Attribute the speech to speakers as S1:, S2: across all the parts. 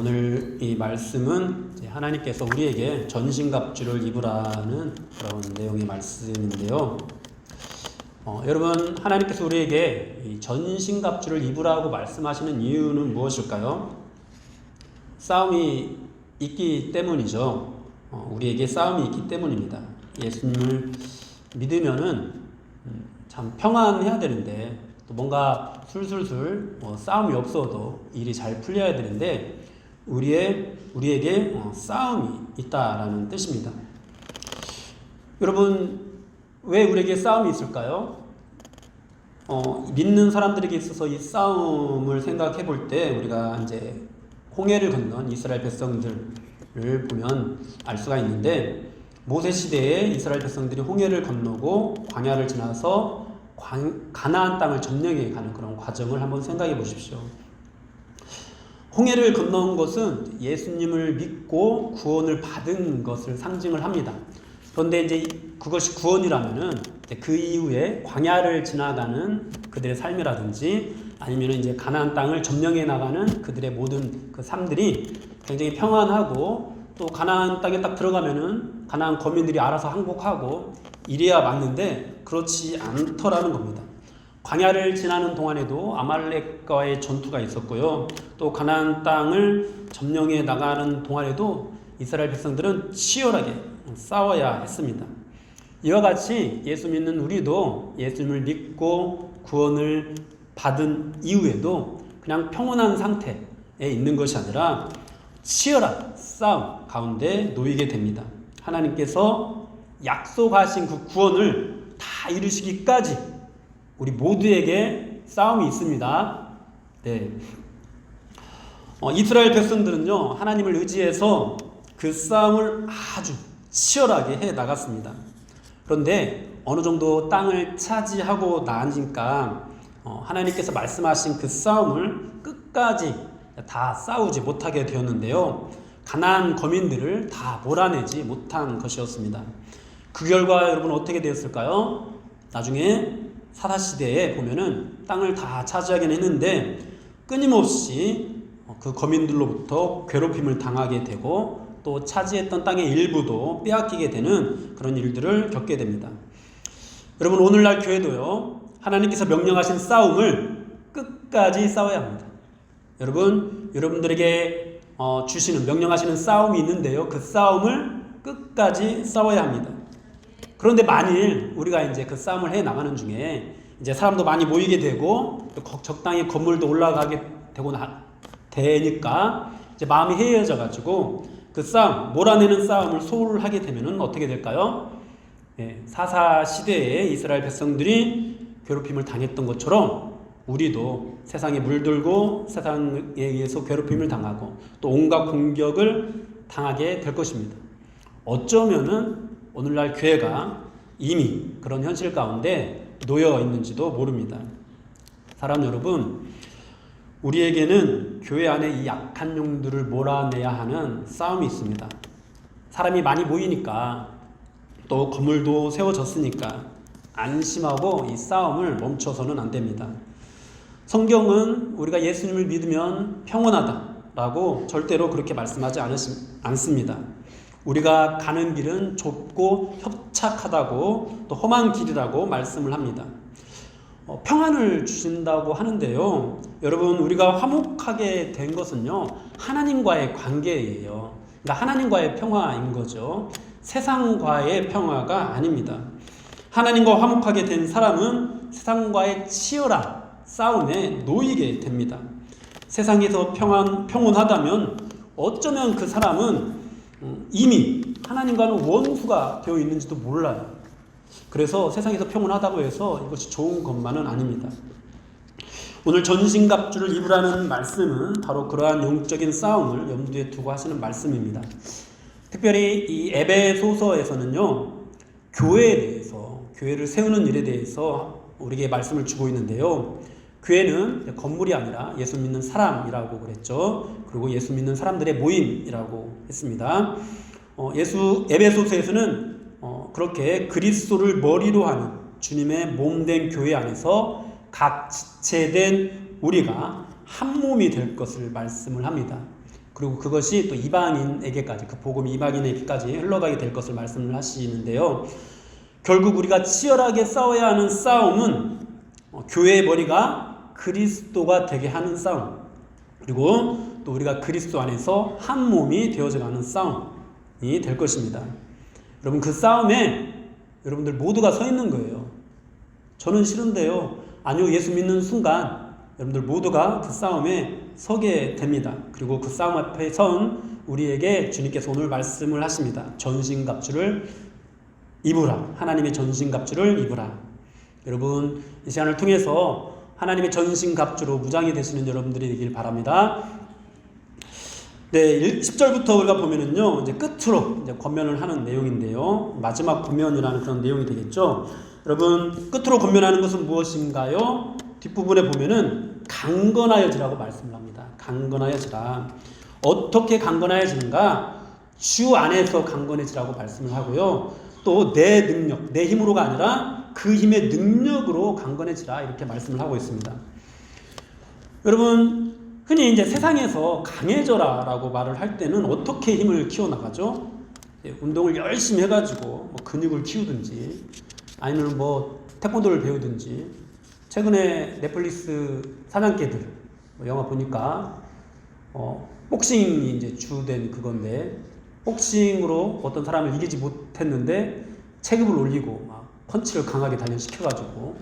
S1: 오늘 이 말씀은 하나님께서 우리에게 전신갑주를 입으라는 그런 내용의 말씀인데요. 여러분, 하나님께서 우리에게 이 전신갑주를 입으라고 말씀하시는 이유는 무엇일까요? 싸움이 있기 때문이죠. 우리에게 싸움이 있기 때문입니다. 예수님을 믿으면은 참 평안해야 되는데, 또 뭔가 술술술 싸움이 없어도 일이 잘 풀려야 되는데 우리에게 싸움이 있다라는 뜻입니다. 여러분, 왜 우리에게 싸움이 있을까요? 믿는 사람들에게 있어서 이 싸움을 생각해 볼 때 우리가 이제 홍해를 건넌 이스라엘 백성들을 보면 알 수가 있는데, 모세 시대에 이스라엘 백성들이 홍해를 건너고 광야를 지나서 가나안 땅을 점령해 가는 그런 과정을 한번 생각해 보십시오. 홍해를 건너온 것은 예수님을 믿고 구원을 받은 것을 상징을 합니다. 그런데 이제 그것이 구원이라면은 그 이후에 광야를 지나가는 그들의 삶이라든지 아니면 이제 가나안 땅을 점령해 나가는 그들의 모든 그 삶들이 굉장히 평안하고, 또 가나안 땅에 딱 들어가면은 가나안 거민들이 알아서 항복하고 이래야 맞는데 그렇지 않더라는 겁니다. 광야를 지나는 동안에도 아말렉과의 전투가 있었고요. 또 가나안 땅을 점령해 나가는 동안에도 이스라엘 백성들은 치열하게 싸워야 했습니다. 이와 같이 예수 믿는 우리도 예수님을 믿고 구원을 받은 이후에도 그냥 평온한 상태에 있는 것이 아니라 치열한 싸움 가운데 놓이게 됩니다. 하나님께서 약속하신 그 구원을 다 이루시기까지 우리 모두에게 싸움이 있습니다. 네. 이스라엘 백성들은요, 하나님을 의지해서 그 싸움을 아주 치열하게 해 나갔습니다. 그런데 어느 정도 땅을 차지하고 나니까 하나님께서 말씀하신 그 싸움을 끝까지 다 싸우지 못하게 되었는데요. 가나안 거민들을 다 몰아내지 못한 것이었습니다. 그 결과 여러분 어떻게 되었을까요? 나중에 사사시대에 보면은 땅을 다 차지하긴 했는데 끊임없이 그 거민들로부터 괴롭힘을 당하게 되고, 또 차지했던 땅의 일부도 빼앗기게 되는 그런 일들을 겪게 됩니다. 여러분, 오늘날 교회도요, 하나님께서 명령하신 싸움을 끝까지 싸워야 합니다. 여러분들에게 주시는, 명령하시는 싸움이 있는데요, 그 싸움을 끝까지 싸워야 합니다. 그런데 만일 우리가 이제 그 싸움을 해 나가는 중에 이제 사람도 많이 모이게 되고 적당히 건물도 올라가게 되니까 이제 마음이 해이해져 가지고 그 싸움, 몰아내는 싸움을 소홀을 하게 되면은 어떻게 될까요? 사사 시대에 이스라엘 백성들이 괴롭힘을 당했던 것처럼 우리도 세상에 물들고 세상에 의해서 괴롭힘을 당하고 또 온갖 공격을 당하게 될 것입니다. 어쩌면은 오늘날 교회가 이미 그런 현실 가운데 놓여 있는지도 모릅니다. 사람 여러분, 우리에게는 교회 안에 이 약한 영들을 몰아내야 하는 싸움이 있습니다. 사람이 많이 모이니까, 또 건물도 세워졌으니까 안심하고 이 싸움을 멈춰서는 안 됩니다. 성경은 우리가 예수님을 믿으면 평온하다라고 절대로 그렇게 말씀하지 않습니다. 우리가 가는 길은 좁고 협착하다고, 또 험한 길이라고 말씀을 합니다. 평안을 주신다고 하는데요, 여러분, 우리가 화목하게 된 것은요, 하나님과의 관계예요. 그러니까 하나님과의 평화인 거죠. 세상과의 평화가 아닙니다. 하나님과 화목하게 된 사람은 세상과의 치열한 싸움에 놓이게 됩니다. 세상에서 평온하다면 어쩌면 그 사람은 이미 하나님과는 원수가 되어 있는지도 몰라요. 그래서 세상에서 평온하다고 해서 이것이 좋은 것만은 아닙니다. 오늘 전신갑주를 입으라는 말씀은 바로 그러한 영적인 싸움을 염두에 두고 하시는 말씀입니다. 특별히 이 에베소서에서는요, 교회에 대해서, 교회를 세우는 일에 대해서 우리에게 말씀을 주고 있는데요, 교회는 건물이 아니라 예수 믿는 사람이라고 그랬죠. 그리고 예수 믿는 사람들의 모임이라고 했습니다. 에베소서에서는 그렇게 그리스도를 머리로 하는 주님의 몸된 교회 안에서 각 지체된 우리가 한 몸이 될 것을 말씀을 합니다. 그리고 그것이 또 이방인에게까지, 그 복음이 이방인에게까지 흘러가게 될 것을 말씀을 하시는데요. 결국 우리가 치열하게 싸워야 하는 싸움은 교회의 머리가 그리스도가 되게 하는 싸움, 그리고 또 우리가 그리스도 안에서 한 몸이 되어져가는 싸움이 될 것입니다. 여러분, 그 싸움에 여러분들 모두가 서 있는 거예요. 저는 싫은데요. 아니요, 예수 믿는 순간 여러분들 모두가 그 싸움에 서게 됩니다. 그리고 그 싸움 앞에 선 우리에게 주님께서 오늘 말씀을 하십니다. 전신갑주를 입으라. 하나님의 전신갑주를 입으라. 여러분, 이 시간을 통해서 하나님의 전신갑주로 무장이 되시는 여러분들이 되길 바랍니다. 네, 10절부터 우리가 보면은요, 이제 끝으로 이제 권면을 하는 내용인데요. 마지막 권면이라는 그런 내용이 되겠죠. 여러분, 끝으로 권면하는 것은 무엇인가요? 뒷부분에 보면은 강건하여지라고 말씀을 합니다. 강건하여지라. 어떻게 강건하여지는가? 주 안에서 강건해지라고 말씀을 하고요. 또 내 능력, 내 힘으로가 아니라 그 힘의 능력으로 강건해지라, 이렇게 말씀을 하고 있습니다. 여러분, 흔히 이제 세상에서 강해져라 라고 말을 할 때는 어떻게 힘을 키워나가죠? 운동을 열심히 해가지고 뭐 근육을 키우든지, 아니면 뭐 태권도를 배우든지, 최근에 넷플릭스 사냥개들 영화 보니까 복싱이 이제 주된 그건데, 복싱으로 어떤 사람을 이기지 못했는데 체급을 올리고 막 펀치를 강하게 단련시켜가지고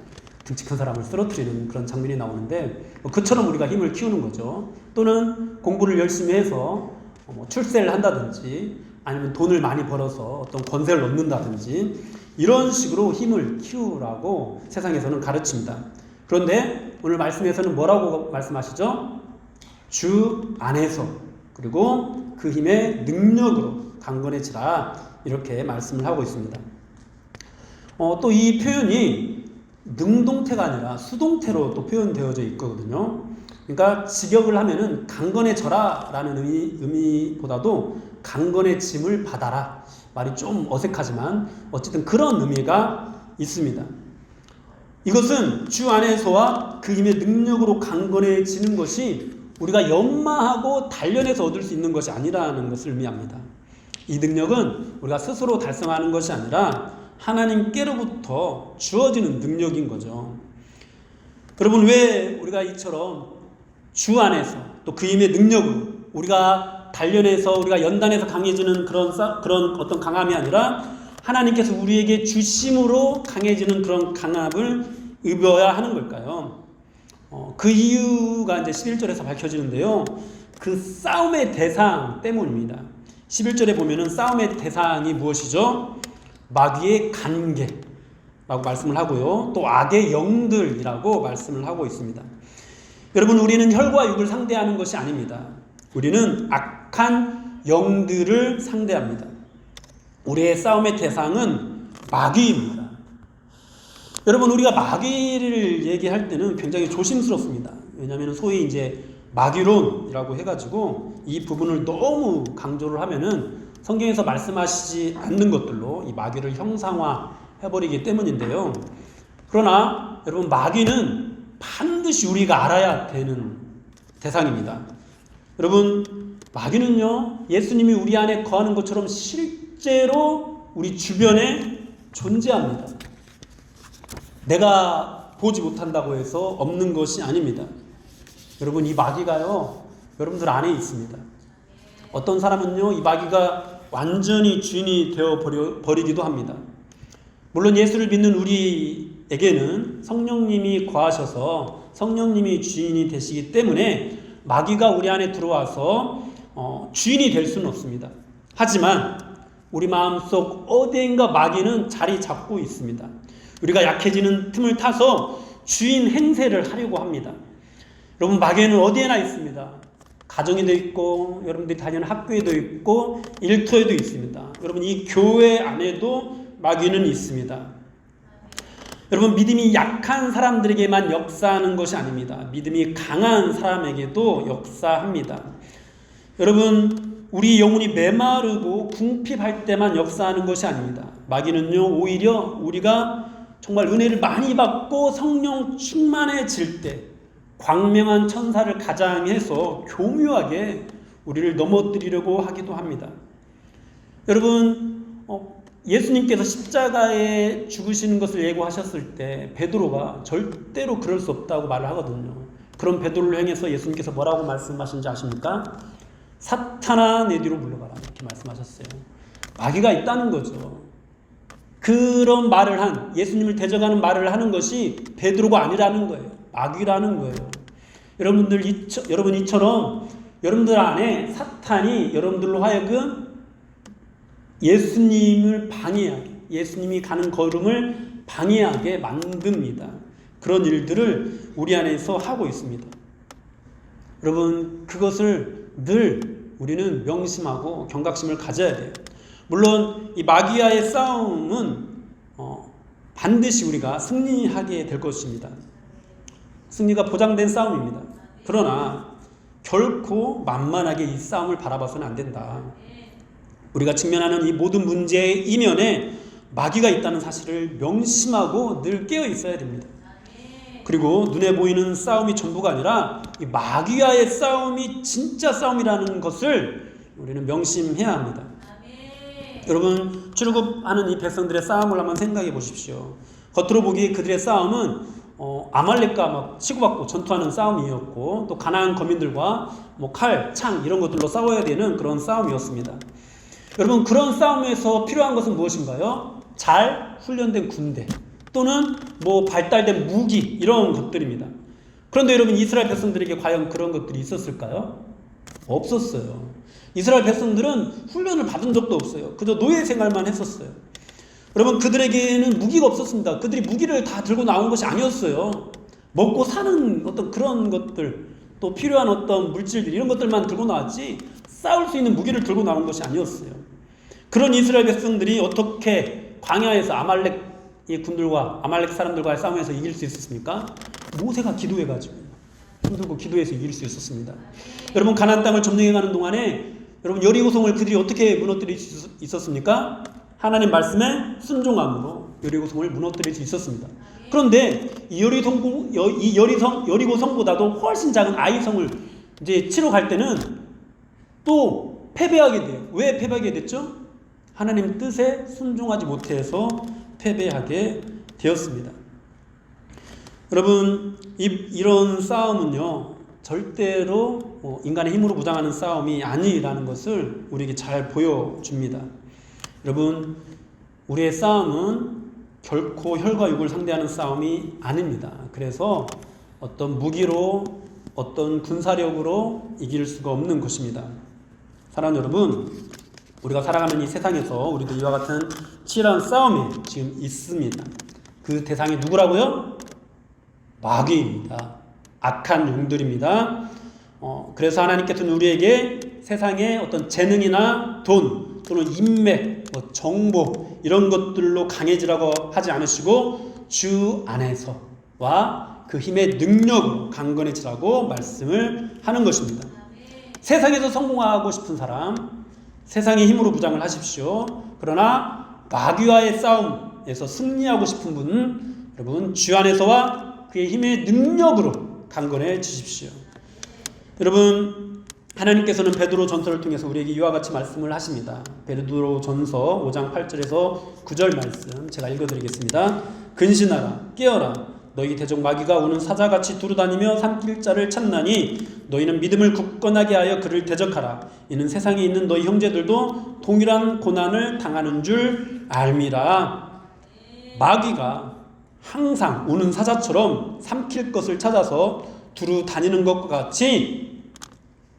S1: 등치 큰 사람을 쓰러뜨리는 그런 장면이 나오는데, 그처럼 우리가 힘을 키우는 거죠. 또는 공부를 열심히 해서 출세를 한다든지, 아니면 돈을 많이 벌어서 어떤 권세를 얻는다든지, 이런 식으로 힘을 키우라고 세상에서는 가르칩니다. 그런데 오늘 말씀에서는 뭐라고 말씀하시죠? 주 안에서, 그리고 그 힘의 능력으로 강건해지라, 이렇게 말씀을 하고 있습니다. 또 이 표현이 능동태가 아니라 수동태로 또 표현되어져 있거든요. 그러니까 직역을 하면은 강건해져라 라는 의미보다도 강건해짐을 받아라, 말이 좀 어색하지만 어쨌든 그런 의미가 있습니다. 이것은 주 안에서와 그 힘의 능력으로 강건해지는 것이 우리가 연마하고 단련해서 얻을 수 있는 것이 아니라는 것을 의미합니다. 이 능력은 우리가 스스로 달성하는 것이 아니라 하나님께로부터 주어지는 능력인 거죠. 여러분, 왜 우리가 이처럼 주 안에서 또 그 힘의 능력으로 우리가 단련해서, 우리가 연단해서 강해지는 그런 어떤 강함이 아니라 하나님께서 우리에게 주심으로 강해지는 그런 강함을 입어야 하는 걸까요? 그 이유가 이제 11절에서 밝혀지는데요. 그 싸움의 대상 때문입니다. 11절에 보면은 싸움의 대상이 무엇이죠? 마귀의 관계라고 말씀을 하고요. 또 악의 영들이라고 말씀을 하고 있습니다. 여러분, 우리는 혈과 육을 상대하는 것이 아닙니다. 우리는 악한 영들을 상대합니다. 우리의 싸움의 대상은 마귀입니다. 여러분, 우리가 마귀를 얘기할 때는 굉장히 조심스럽습니다. 왜냐하면 소위 이제 마귀론이라고 해가지고 이 부분을 너무 강조를 하면은 성경에서 말씀하시지 않는 것들로 이 마귀를 형상화해버리기 때문인데요. 그러나 여러분, 마귀는 반드시 우리가 알아야 되는 대상입니다. 여러분, 마귀는요, 예수님이 우리 안에 거하는 것처럼 실제로 우리 주변에 존재합니다. 내가 보지 못한다고 해서 없는 것이 아닙니다. 여러분, 이 마귀가요, 여러분들 안에 있습니다. 어떤 사람은요, 이 마귀가 완전히 주인이 되어버리기도 합니다. 물론 예수를 믿는 우리에게는 성령님이 거하셔서 성령님이 주인이 되시기 때문에 마귀가 우리 안에 들어와서 주인이 될 수는 없습니다. 하지만 우리 마음속 어디인가 마귀는 자리 잡고 있습니다. 우리가 약해지는 틈을 타서 주인 행세를 하려고 합니다. 여러분, 마귀는 어디에나 있습니다. 가정에도 있고, 여러분들이 다니는 학교에도 있고, 일터에도 있습니다. 여러분, 이 교회 안에도 마귀는 있습니다. 여러분, 믿음이 약한 사람들에게만 역사하는 것이 아닙니다. 믿음이 강한 사람에게도 역사합니다. 여러분, 우리 영혼이 메마르고 궁핍할 때만 역사하는 것이 아닙니다. 마귀는요, 오히려 우리가 정말 은혜를 많이 받고 성령 충만해질 때 광명한 천사를 가장해서 교묘하게 우리를 넘어뜨리려고 하기도 합니다. 여러분, 예수님께서 십자가에 죽으시는 것을 예고하셨을 때 베드로가 절대로 그럴 수 없다고 말을 하거든요. 그런 베드로를 향해서 예수님께서 뭐라고 말씀하신지 아십니까? 사탄아 내 뒤로 물러가라, 이렇게 말씀하셨어요. 마귀가 있다는 거죠. 그런 말을 한, 예수님을 대적하는 말을 하는 것이 베드로가 아니라는 거예요. 마귀라는 거예요. 여러분 이처럼 여러분들 안에 사탄이 여러분들로 하여금 예수님을 방해하게, 예수님이 가는 걸음을 방해하게 만듭니다. 그런 일들을 우리 안에서 하고 있습니다. 여러분, 그것을 늘 우리는 명심하고 경각심을 가져야 돼요. 물론 이 마귀와의 싸움은 반드시 우리가 승리하게 될 것입니다. 승리가 보장된 싸움입니다. 그러나 결코 만만하게 이 싸움을 바라봐서는 안 된다. 우리가 직면하는 이 모든 문제의 이면에 마귀가 있다는 사실을 명심하고 늘 깨어 있어야 됩니다. 그리고 눈에 보이는 싸움이 전부가 아니라 이 마귀와의 싸움이 진짜 싸움이라는 것을 우리는 명심해야 합니다. 여러분, 출애굽하는 이 백성들의 싸움을 한번 생각해 보십시오. 겉으로 보기에 그들의 싸움은 아말렉과 막 치고받고 전투하는 싸움이었고, 또 가나안 거민들과 칼, 창 이런 것들로 싸워야 되는 그런 싸움이었습니다. 여러분, 그런 싸움에서 필요한 것은 무엇인가요? 잘 훈련된 군대 또는 발달된 무기, 이런 것들입니다. 그런데 여러분, 이스라엘 백성들에게 과연 그런 것들이 있었을까요? 없었어요. 이스라엘 백성들은 훈련을 받은 적도 없어요. 그저 노예 생활만 했었어요. 여러분, 그들에게는 무기가 없었습니다. 그들이 무기를 다 들고 나온 것이 아니었어요. 먹고 사는 어떤 그런 것들, 또 필요한 어떤 물질들, 이런 것들만 들고 나왔지 싸울 수 있는 무기를 들고 나온 것이 아니었어요. 그런 이스라엘 백성들이 어떻게 광야에서 아말렉 군들과 아말렉 사람들과의 싸움에서 이길 수 있었습니까? 모세가 기도해가지고 힘들고 기도해서 이길 수 있었습니다. 여러분, 가나안 땅을 점령해가는 동안에 여러분, 여리고성을 그들이 어떻게 무너뜨릴 수 있었습니까? 하나님 말씀에 순종함으로 여리고성을 무너뜨릴 수 있었습니다. 그런데 이 여리고성보다도 훨씬 작은 아이성을 이제 치러 갈 때는 또 패배하게 돼요. 왜 패배하게 됐죠? 하나님 뜻에 순종하지 못해서 패배하게 되었습니다. 여러분, 이런 싸움은요, 절대로 인간의 힘으로 무장하는 싸움이 아니라는 것을 우리에게 잘 보여줍니다. 여러분, 우리의 싸움은 결코 혈과 육을 상대하는 싸움이 아닙니다. 그래서 어떤 무기로, 어떤 군사력으로 이길 수가 없는 것입니다. 사랑하는 여러분, 우리가 살아가는 이 세상에서 우리도 이와 같은 치열한 싸움이 지금 있습니다. 그 대상이 누구라고요? 마귀입니다. 악한 영들입니다. 그래서 하나님께서는 우리에게 세상의 어떤 재능이나 돈 또는 인맥, 정보 이런 것들로 강해지라고 하지 않으시고 주 안에서와 그 힘의 능력으로 강건해지라고 말씀을 하는 것입니다. 세상에서 성공하고 싶은 사람, 세상의 힘으로 무장을 하십시오. 그러나 마귀와의 싸움에서 승리하고 싶은 분은 여러분, 주 안에서와 그의 힘의 능력으로 강건해지십시오. 여러분, 하나님께서는 베드로 전서를 통해서 우리에게 이와 같이 말씀을 하십니다. 베드로 전서 5장 8절에서 9절 말씀 제가 읽어드리겠습니다. 근신하라, 깨어라. 너희 대적 마귀가 오는 사자같이 두루다니며 삼킬 자를 찾나니 너희는 믿음을 굳건하게 하여 그를 대적하라. 이는 세상에 있는 너희 형제들도 동일한 고난을 당하는 줄 알미라. 마귀가 항상 오는 사자처럼 삼킬 것을 찾아서 두루 다니는 것과 같이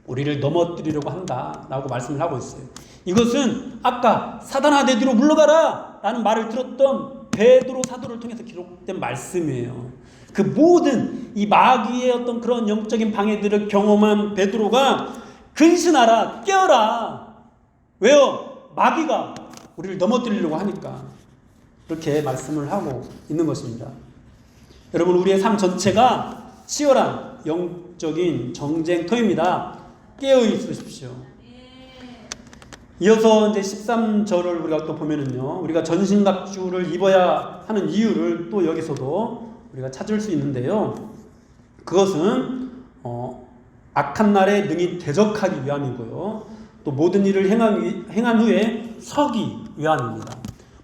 S1: 우리를 넘어뜨리려고 한다라고 말씀을 하고 있어요. 이것은 아까 사단아 내 뒤로 물러가라 라는 말을 들었던 베드로 사도를 통해서 기록된 말씀이에요. 그 모든 이 마귀의 어떤 그런 영적인 방해들을 경험한 베드로가 근신하라, 깨어라. 왜요? 마귀가 우리를 넘어뜨리려고 하니까 그렇게 말씀을 하고 있는 것입니다. 여러분, 우리의 삶 전체가 치열한 영적인 전쟁터입니다. 깨어 있으십시오. 이어서 이제 13절을 우리가 또 보면은요, 우리가 전신갑주를 입어야 하는 이유를 또 여기서도 우리가 찾을 수 있는데요. 그것은 악한 날에 능히 대적하기 위함이고요. 또 모든 일을 행한 후에 서기 위함입니다.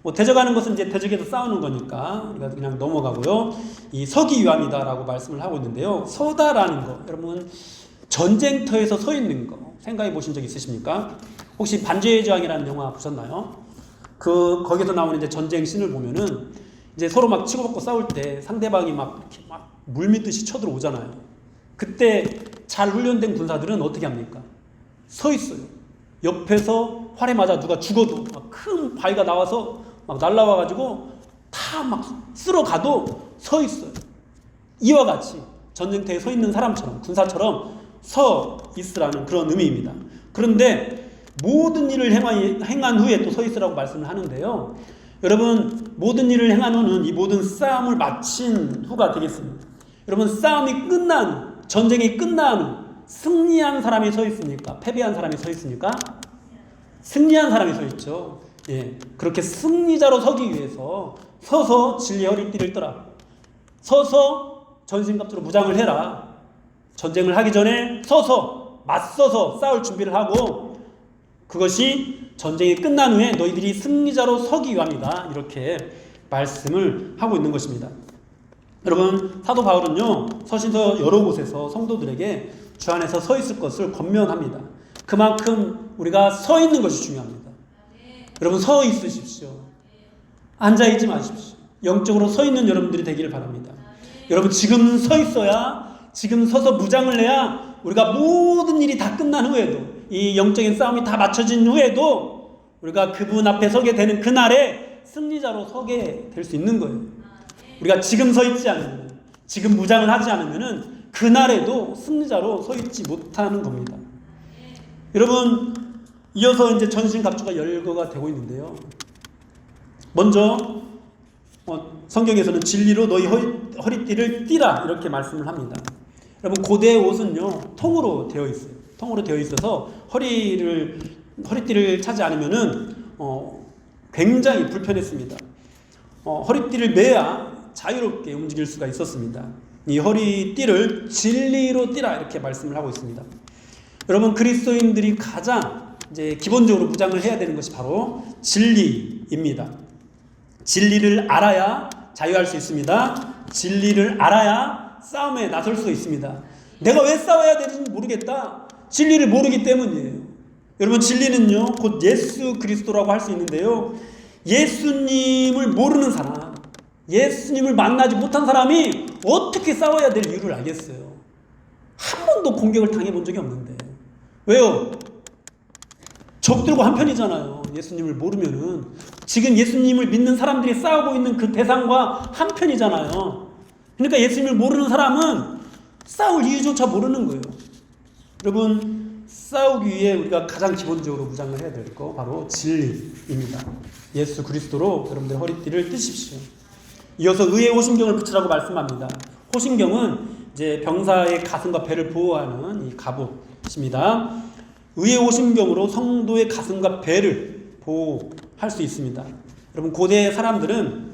S1: 뭐 대적하는 것은 이제 대적해서 싸우는 거니까 우리가 그냥 넘어가고요. 이 서기 위함이다라고 말씀을 하고 있는데요. 서다라는 거, 여러분 전쟁터에서 서 있는 거 생각해 보신 적 있으십니까? 혹시 반지의 제왕이라는 영화 보셨나요? 거기서 나오는 이제 전쟁 씬을 보면은 이제 서로 막 치고받고 싸울 때 상대방이 막 이렇게 막 물밀듯이 쳐들어오잖아요. 그때 잘 훈련된 군사들은 어떻게 합니까? 서 있어요. 옆에서 활에 맞아 누가 죽어도 막 큰 바위가 나와서 막 날라와가지고 다 막 쓸어가도 서 있어요. 이와 같이 전쟁터에 서 있는 사람처럼, 군사처럼 서 있으라는 그런 의미입니다. 그런데 모든 일을 행한 후에 또 서 있으라고 말씀을 하는데요. 여러분, 모든 일을 행한 후는 이 모든 싸움을 마친 후가 되겠습니다. 여러분, 싸움이 끝난, 전쟁이 끝난 후 승리한 사람이 서 있습니까? 패배한 사람이 서 있습니까? 승리한 사람이 서 있죠. 예, 그렇게 승리자로 서기 위해서 서서 진리의 허리띠를 떠라. 서서 전신갑주로 무장을 해라. 전쟁을 하기 전에 서서 맞서서 싸울 준비를 하고, 그것이 전쟁이 끝난 후에 너희들이 승리자로 서기 위함이다. 이렇게 말씀을 하고 있는 것입니다. 여러분, 사도 바울은요, 서신서 여러 곳에서 성도들에게 주 안에서 서 있을 것을 권면합니다. 그만큼 우리가 서 있는 것이 중요합니다. 여러분, 서 있으십시오. 앉아 있지 마십시오. 영적으로 서 있는 여러분들이 되기를 바랍니다. 여러분, 지금 서 있어야, 지금 서서 무장을 해야 우리가 모든 일이 다 끝난 후에도, 이 영적인 싸움이 다 맞춰진 후에도 우리가 그분 앞에 서게 되는 그날에 승리자로 서게 될 수 있는 거예요. 우리가 지금 서 있지 않으면, 지금 무장을 하지 않으면 그날에도 승리자로 서 있지 못하는 겁니다. 여러분, 이어서 이제 전신갑주가 열거가 되고 있는데요. 먼저 성경에서는 진리로 너희 허리띠를 띠라 이렇게 말씀을 합니다. 여러분, 고대의 옷은요 통으로 되어 있어요. 통으로 되어 있어서 허리띠를 차지 않으면은 굉장히 불편했습니다. 허리띠를 매야 자유롭게 움직일 수가 있었습니다. 이 허리띠를 진리로 띠라 이렇게 말씀을 하고 있습니다. 여러분, 그리스도인들이 가장 이제 기본적으로 무장을 해야 되는 것이 바로 진리입니다. 진리를 알아야 자유할 수 있습니다. 진리를 알아야 싸움에 나설 수 있습니다. 내가 왜 싸워야 되는지 모르겠다. 진리를 모르기 때문이에요. 여러분, 진리는요 곧 예수 그리스도라고 할 수 있는데요, 예수님을 모르는 사람, 예수님을 만나지 못한 사람이 어떻게 싸워야 될 이유를 알겠어요? 한 번도 공격을 당해본 적이 없는데. 왜요? 적들과 한편이잖아요. 예수님을 모르면은. 지금 예수님을 믿는 사람들이 싸우고 있는 그 대상과 한편이잖아요. 그러니까 예수님을 모르는 사람은 싸울 이유조차 모르는 거예요. 여러분, 싸우기 위해 우리가 가장 기본적으로 무장을 해야 될 거 바로 진리입니다. 예수 그리스도로 여러분들 허리띠를 띠십시오. 이어서 의의 호심경을 붙이라고 말씀합니다. 호심경은 이제 병사의 가슴과 배를 보호하는 이 갑옷입니다. 의의 호심경으로 성도의 가슴과 배를 보호할 수 있습니다. 여러분, 고대 사람들은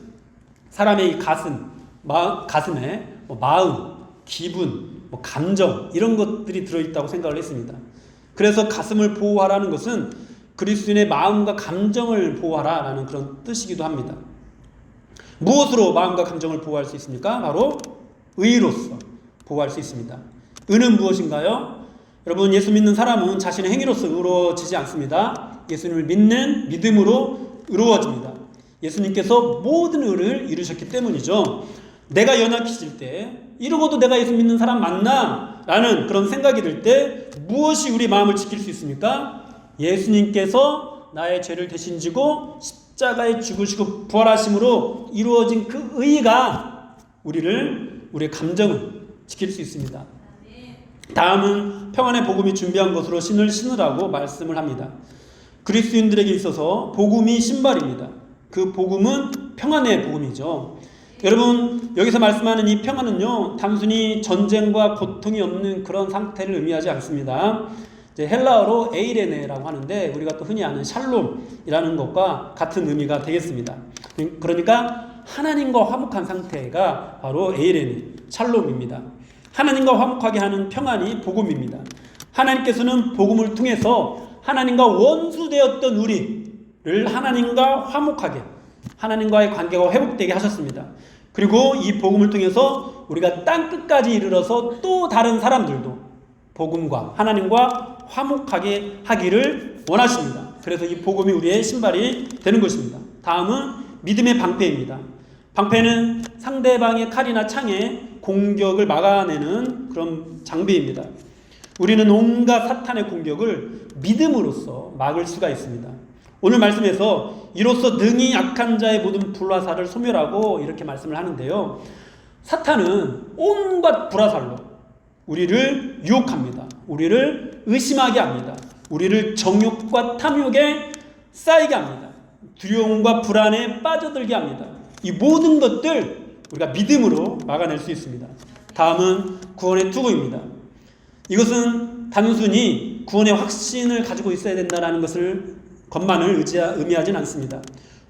S1: 사람의 이 가슴에 마음, 기분, 감정 이런 것들이 들어있다고 생각을 했습니다. 그래서 가슴을 보호하라는 것은 그리스도인의 마음과 감정을 보호하라라는 그런 뜻이기도 합니다. 무엇으로 마음과 감정을 보호할 수 있습니까? 바로 의로서 보호할 수 있습니다. 의는 무엇인가요? 여러분, 예수 믿는 사람은 자신의 행위로서 의로워지지 않습니다. 예수님을 믿는 믿음으로 의로워집니다. 예수님께서 모든 의를 이루셨기 때문이죠. 내가 연약해질 때, 이러고도 내가 예수 믿는 사람 맞나? 라는 그런 생각이 들 때 무엇이 우리 마음을 지킬 수 있습니까? 예수님께서 나의 죄를 대신 지고 십자가에 죽으시고 부활하심으로 이루어진 그 의가 우리의 감정을 지킬 수 있습니다. 다음은 평안의 복음이 준비한 것으로 신을 신으라고 말씀을 합니다. 그리스도인들에게 있어서 복음이 신발입니다. 그 복음은 평안의 복음이죠. 여러분, 여기서 말씀하는 이 평안은요 단순히 전쟁과 고통이 없는 그런 상태를 의미하지 않습니다. 이제 헬라어로 에이레네라고 하는데 우리가 또 흔히 아는 샬롬이라는 것과 같은 의미가 되겠습니다. 그러니까 하나님과 화목한 상태가 바로 에이레네, 샬롬입니다. 하나님과 화목하게 하는 평안이 복음입니다. 하나님께서는 복음을 통해서 하나님과 원수되었던 우리를 하나님과 화목하게, 하나님과의 관계가 회복되게 하셨습니다. 그리고 이 복음을 통해서 우리가 땅끝까지 이르러서 또 다른 사람들도 복음과 하나님과 화목하게 하기를 원하십니다. 그래서 이 복음이 우리의 신발이 되는 것입니다. 다음은 믿음의 방패입니다. 방패는 상대방의 칼이나 창에 공격을 막아내는 그런 장비입니다. 우리는 온갖 사탄의 공격을 믿음으로써 막을 수가 있습니다. 오늘 말씀에서 이로써 능히 약한 자의 모든 불화살을 소멸하고 이렇게 말씀을 하는데요. 사탄은 온갖 불화살로 우리를 유혹합니다. 우리를 의심하게 합니다. 우리를 정욕과 탐욕에 쌓이게 합니다. 두려움과 불안에 빠져들게 합니다. 이 모든 것들 우리가 믿음으로 막아낼 수 있습니다. 다음은 구원의 투구입니다. 이것은 단순히 구원의 확신을 가지고 있어야 된다는 것만을 의미하진 않습니다.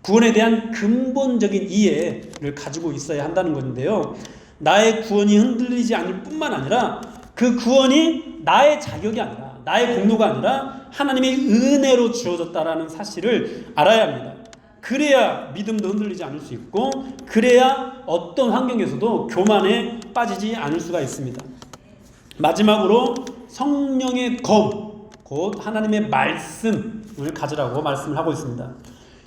S1: 구원에 대한 근본적인 이해를 가지고 있어야 한다는 건데요. 나의 구원이 흔들리지 않을 뿐만 아니라 그 구원이 나의 자격이 아니라, 나의 공로가 아니라 하나님의 은혜로 주어졌다라는 사실을 알아야 합니다. 그래야 믿음도 흔들리지 않을 수 있고, 그래야 어떤 환경에서도 교만에 빠지지 않을 수가 있습니다. 마지막으로 성령의 검, 곧 하나님의 말씀을 가지라고 말씀을 하고 있습니다.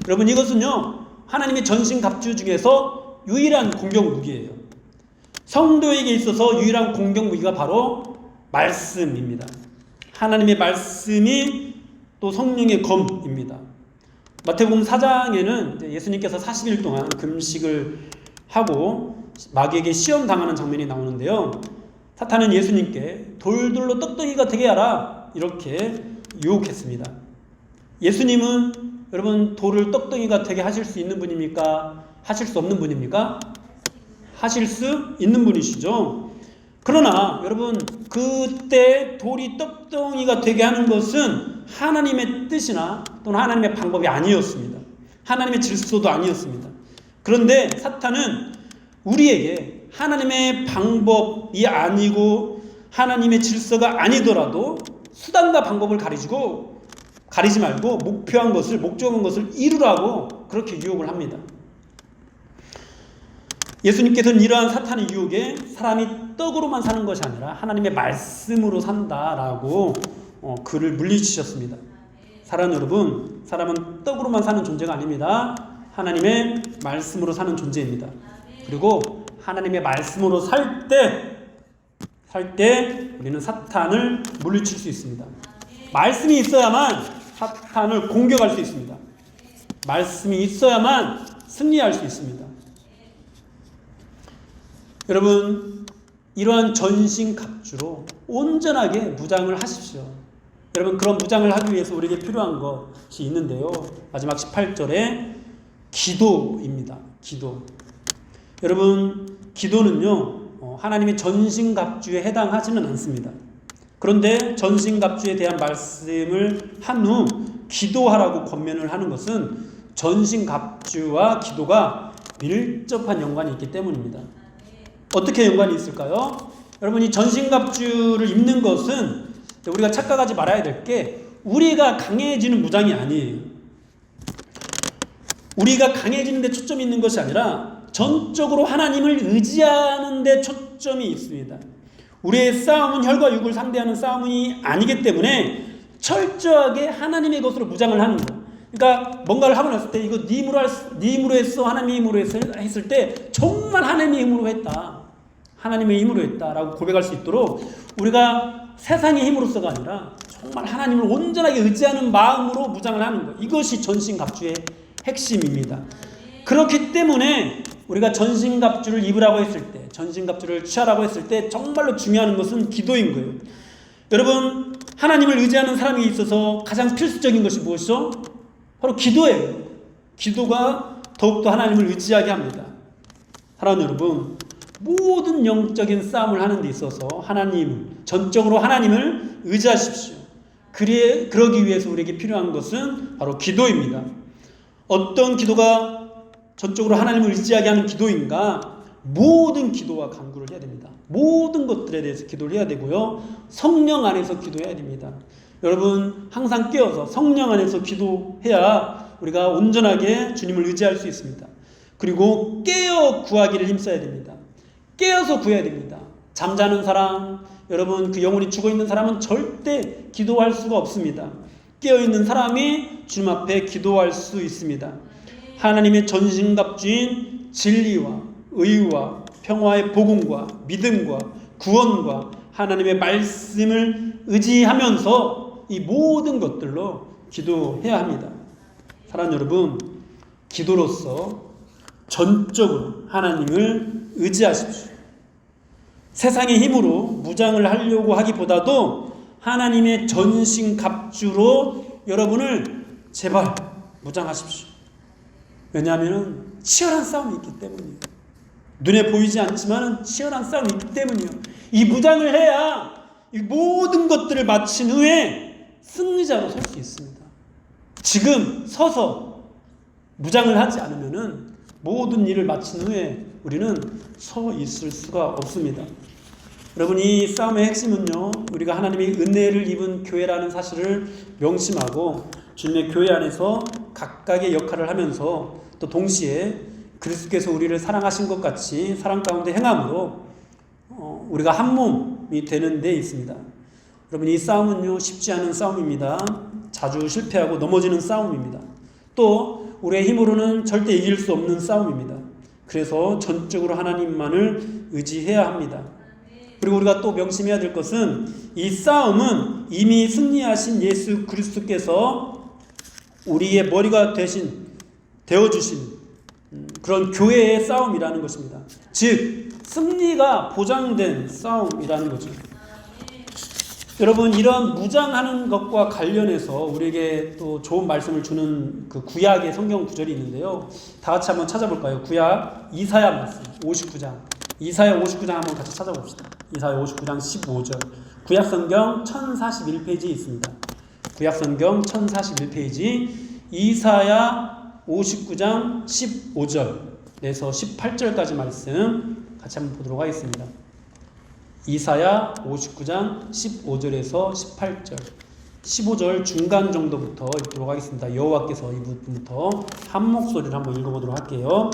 S1: 여러분, 이것은요, 하나님의 전신갑주 중에서 유일한 공격 무기예요. 성도에게 있어서 유일한 공격 무기가 바로 말씀입니다. 하나님의 말씀이 또 성령의 검입니다. 마태복음 4장에는 예수님께서 40일 동안 금식을 하고 마귀에게 시험당하는 장면이 나오는데요. 사탄은 예수님께 돌들로 떡덩이가 되게 하라 이렇게 유혹했습니다. 예수님은 여러분 돌을 떡덩이가 되게 하실 수 있는 분입니까? 하실 수 없는 분입니까? 하실 수 있는 분이시죠. 그러나 여러분, 그때 돌이 떡덩이가 되게 하는 것은 하나님의 뜻이나 또는 하나님의 방법이 아니었습니다. 하나님의 질서도 아니었습니다. 그런데 사탄은 우리에게 하나님의 방법이 아니고 하나님의 질서가 아니더라도 수단과 방법을 가리지 말고 목적한 것을 이루라고 그렇게 유혹을 합니다. 예수님께서는 이러한 사탄의 유혹에 사람이 떡으로만 사는 것이 아니라 하나님의 말씀으로 산다라고 그를 물리치셨습니다. 사랑하는 여러분, 사람은 떡으로만 사는 존재가 아닙니다. 하나님의 말씀으로 사는 존재입니다. 그리고 하나님의 말씀으로 살 때 우리는 사탄을 물리칠 수 있습니다. 말씀이 있어야만 사탄을 공격할 수 있습니다. 말씀이 있어야만 승리할 수 있습니다. 여러분, 이러한 전신갑주로 온전하게 무장을 하십시오. 여러분, 그런 무장을 하기 위해서 우리에게 필요한 것이 있는데요. 마지막 18절에 기도입니다. 기도. 여러분, 기도는요, 하나님의 전신갑주에 해당하지는 않습니다. 그런데 전신갑주에 대한 말씀을 한 후 기도하라고 권면을 하는 것은 전신갑주와 기도가 밀접한 연관이 있기 때문입니다. 어떻게 연관이 있을까요? 여러분, 이 전신갑주를 입는 것은 우리가 착각하지 말아야 될 게 우리가 강해지는 무장이 아니에요. 우리가 강해지는 데 초점이 있는 것이 아니라 전적으로 하나님을 의지하는 데 초점이 있습니다. 우리의 싸움은 혈과 육을 상대하는 싸움이 아니기 때문에 철저하게 하나님의 것으로 무장을 하는 거예요. 그러니까 뭔가를 하고 났을 때 이거 네 힘으로 했어, 하나님의 힘으로 했을 때 정말 하나님의 힘으로 했다, 하나님의 힘으로 했다라고 고백할 수 있도록 우리가 세상의 힘으로서가 아니라 정말 하나님을 온전하게 의지하는 마음으로 무장을 하는 거예요. 이것이 전신갑주의 핵심입니다. 그렇기 때문에 우리가 전신갑주를 입으라고 했을 때, 전신갑주를 취하라고 했을 때 정말로 중요한 것은 기도인 거예요. 여러분, 하나님을 의지하는 사람이 있어서 가장 필수적인 것이 무엇이죠? 바로 기도예요. 기도가 더욱더 하나님을 의지하게 합니다. 사랑하는 여러분, 모든 영적인 싸움을 하는 데 있어서 전적으로 하나님을 의지하십시오. 그러기 위해서 우리에게 필요한 것은 바로 기도입니다. 어떤 기도가 전적으로 하나님을 의지하게 하는 기도인가? 모든 기도와 간구를 해야 됩니다. 모든 것들에 대해서 기도를 해야 되고요. 성령 안에서 기도해야 됩니다. 여러분 항상 깨어서 성령 안에서 기도해야 우리가 온전하게 주님을 의지할 수 있습니다. 그리고 깨어 구하기를 힘써야 됩니다. 깨어서 구해야 됩니다. 잠자는 사람, 여러분 그 영혼이 죽어있는 사람은 절대 기도할 수가 없습니다. 깨어있는 사람이 주님 앞에 기도할 수 있습니다. 하나님의 전신갑주인 진리와 의와 평화의 복음과 믿음과 구원과 하나님의 말씀을 의지하면서 이 모든 것들로 기도해야 합니다. 사랑하는 여러분, 기도로서 전적으로 하나님을 의지하십시오. 세상의 힘으로 무장을 하려고 하기보다도 하나님의 전신갑주로 여러분을 제발 무장하십시오. 왜냐하면 치열한 싸움이 있기 때문이에요. 눈에 보이지 않지만 치열한 싸움이 있기 때문이에요. 이 무장을 해야 이 모든 것들을 마친 후에 승리자로 설 수 있습니다. 지금 서서 무장을 하지 않으면 모든 일을 마친 후에 우리는 서 있을 수가 없습니다. 여러분, 이 싸움의 핵심은요, 우리가 하나님의 은혜를 입은 교회라는 사실을 명심하고 주님의 교회 안에서 각각의 역할을 하면서 또 동시에 그리스도께서 우리를 사랑하신 것 같이 사랑 가운데 행함으로 우리가 한 몸이 되는 데 있습니다. 여러분, 이 싸움은요 쉽지 않은 싸움입니다. 자주 실패하고 넘어지는 싸움입니다. 또 우리의 힘으로는 절대 이길 수 없는 싸움입니다. 그래서 전적으로 하나님만을 의지해야 합니다. 그리고 우리가 또 명심해야 될 것은 이 싸움은 이미 승리하신 예수 그리스도께서 우리의 머리가 되어주신 그런 교회의 싸움이라는 것입니다. 즉 승리가 보장된 싸움이라는 거죠. 여러분, 이런 무장하는 것과 관련해서 우리에게 또 좋은 말씀을 주는 그 구약의 성경 구절이 있는데요. 다 같이 한번 찾아볼까요? 구약 이사야 말씀 59장. 이사야 59장 한번 같이 찾아봅시다. 이사야 59장 15절. 구약 성경 1041페이지에 있습니다. 구약 성경 1041페이지 이사야 59장 15절에서 18절까지 말씀 같이 한번 보도록 하겠습니다. 이사야 59장 15절에서 18절, 15절 중간 정도부터 읽도록 하겠습니다. 여호와께서 이 부분부터 한 목소리를 한번 읽어보도록 할게요.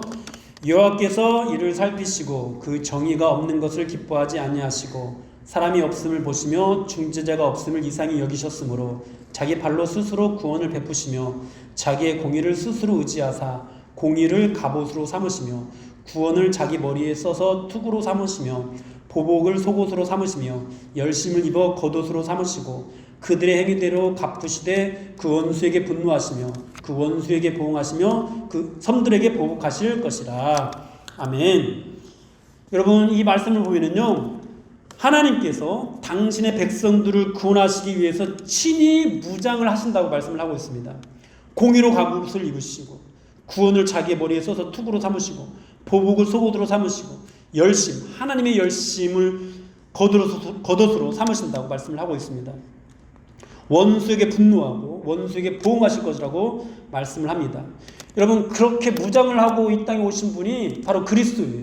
S1: 여호와께서 이를 살피시고 그 정의가 없는 것을 기뻐하지 아니하시고 사람이 없음을 보시며 중재자가 없음을 이상히 여기셨으므로 자기 발로 스스로 구원을 베푸시며 자기의 공의를 스스로 의지하사 공의를 갑옷으로 삼으시며 구원을 자기 머리에 써서 투구로 삼으시며 보복을 속옷으로 삼으시며 열심을 입어 겉옷으로 삼으시고 그들의 행위대로 갚으시되 그 원수에게 분노하시며 그 원수에게 보응하시며 그 섬들에게 보복하실 것이라. 아멘. 여러분, 이 말씀을 보면은요, 하나님께서 당신의 백성들을 구원하시기 위해서 친히 무장을 하신다고 말씀을 하고 있습니다. 공의로 갑옷을 입으시고 구원을 자기의 머리에 써서 투구로 삼으시고 보복을 속옷으로 삼으시고 하나님의 열심을 겉옷으로 삼으신다고 말씀을 하고 있습니다. 원수에게 분노하고 원수에게 보응하실 것이라고 말씀을 합니다. 여러분, 그렇게 무장을 하고 이 땅에 오신 분이 바로 그리스도예요.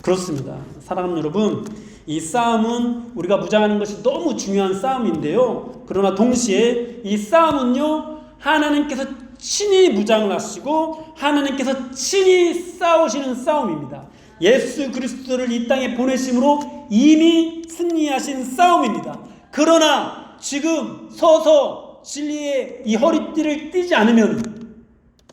S1: 그렇습니다. 사랑하는 여러분, 이 싸움은 우리가 무장하는 것이 너무 중요한 싸움인데요. 그러나 동시에 이 싸움은요, 하나님께서 친히 무장을 하시고 하나님께서 친히 싸우시는 싸움입니다. 예수 그리스도를 이 땅에 보내심으로 이미 승리하신 싸움입니다. 그러나 지금 서서 진리의 이 허리띠를 띠지 않으면,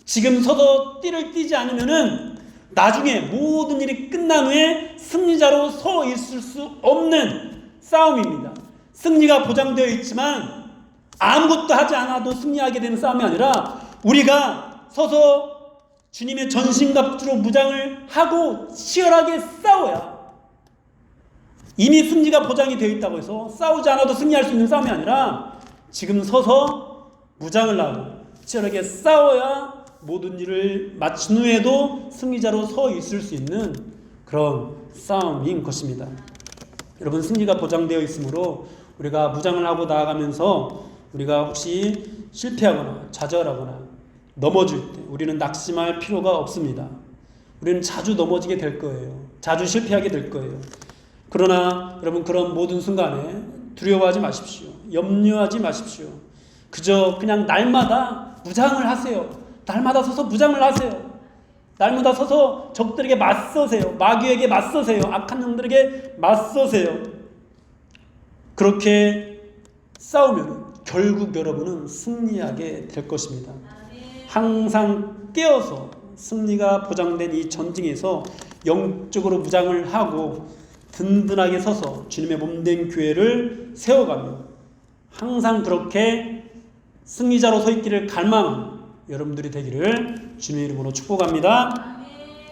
S1: 지금 서서 띠를 띠지 않으면은 나중에 모든 일이 끝난 후에 승리자로 서 있을 수 없는 싸움입니다. 승리가 보장되어 있지만 아무것도 하지 않아도 승리하게 되는 싸움이 아니라 우리가 서서 주님의 전신갑주로 무장을 하고 치열하게 싸워야, 이미 승리가 보장이 되어 있다고 해서 싸우지 않아도 승리할 수 있는 싸움이 아니라 지금 서서 무장을 하고 치열하게 싸워야 모든 일을 마친 후에도 승리자로 서 있을 수 있는 그런 싸움인 것입니다. 여러분, 승리가 보장되어 있으므로 우리가 무장을 하고 나아가면서 우리가 혹시 실패하거나 좌절하거나 넘어질 때 우리는 낙심할 필요가 없습니다. 우리는 자주 넘어지게 될 거예요. 자주 실패하게 될 거예요. 그러나 여러분 그런 모든 순간에 두려워하지 마십시오. 염려하지 마십시오. 그저 그냥 날마다 무장을 하세요. 날마다 서서 무장을 하세요. 날마다 서서 적들에게 맞서세요. 마귀에게 맞서세요. 악한 영들에게 맞서세요. 그렇게 싸우면 결국 여러분은 승리하게 될 것입니다. 항상 깨어서 승리가 보장된 이 전쟁에서 영적으로 무장을 하고 든든하게 서서 주님의 몸된 교회를 세워가며 항상 그렇게 승리자로 서 있기를 갈망하는 여러분들이 되기를 주님의 이름으로 축복합니다.